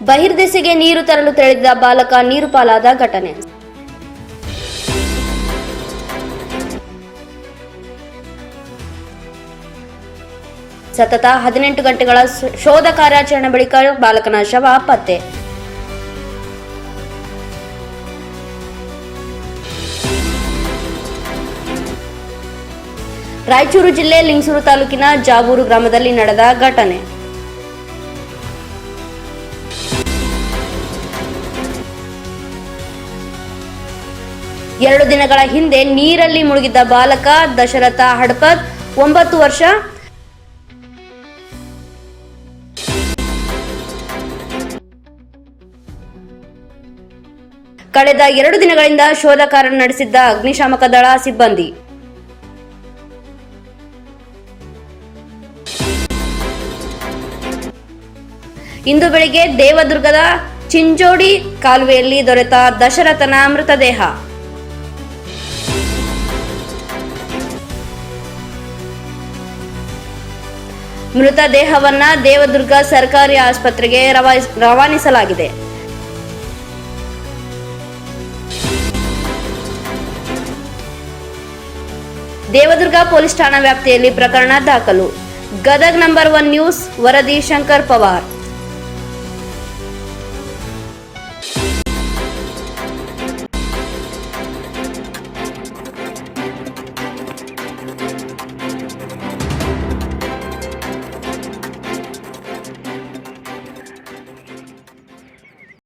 ಬಹಿರ್ದೆಸೆಗೆ ನೀರು ತರಲು ತೆರಳಿದ್ದ ಬಾಲಕ ನೀರು ಪಾಲಾದ ಘಟನೆ. ಸತತ 18 ಗಂಟೆಗಳ ಶೋಧ ಕಾರ್ಯಾಚರಣೆ ಬಳಿಕ ಬಾಲಕನ ಶವ ಪತ್ತೆ. ರಾಯಚೂರು ಜಿಲ್ಲೆ ಲಿಂಗಸೂರು ತಾಲೂಕಿನ ಜಾವೂರು ಗ್ರಾಮದಲ್ಲಿ ನಡೆದ ಘಟನೆ. ಎರಡು ದಿನಗಳ ಹಿಂದೆ ನೀರಲ್ಲಿ ಮುಳುಗಿದ್ದ ಬಾಲಕ ದಶರಥ ಹಡಪದ್ 9 ವರ್ಷ ಕಳೆದ 2 ದಿನಗಳಿಂದ ಶೋಧ ಕಾರ್ಯ ನಡೆಸಿದ್ದ ಅಗ್ನಿಶಾಮಕ ದಳ ಸಿಬ್ಬಂದಿ ಇಂದು ಬೆಳಿಗ್ಗೆ ದೇವದುರ್ಗದ ಚಿಂಚೋಡಿ ಕಾಲುವೆಯಲ್ಲಿ ದೊರೆತ ದಶರಥನ ಮೃತದೇಹ. ಮೃತದೇಹವನ್ನ ದೇವದುರ್ಗ ಸರ್ಕಾರಿ ಆಸ್ಪತ್ರೆಗೆ ರವಾನಿಸಲಾಗಿದೆ. ದೇವದುರ್ಗ ಪೊಲೀಸ್ ಠಾಣಾ ವ್ಯಾಪ್ತಿಯಲ್ಲಿ ಪ್ರಕರಣ ದಾಖಲು. ಗದಗ್ ನಂಬರ್ 1 ನ್ಯೂಸ್ ವರದಿ ಶಂಕರ್ ಪವಾರ್.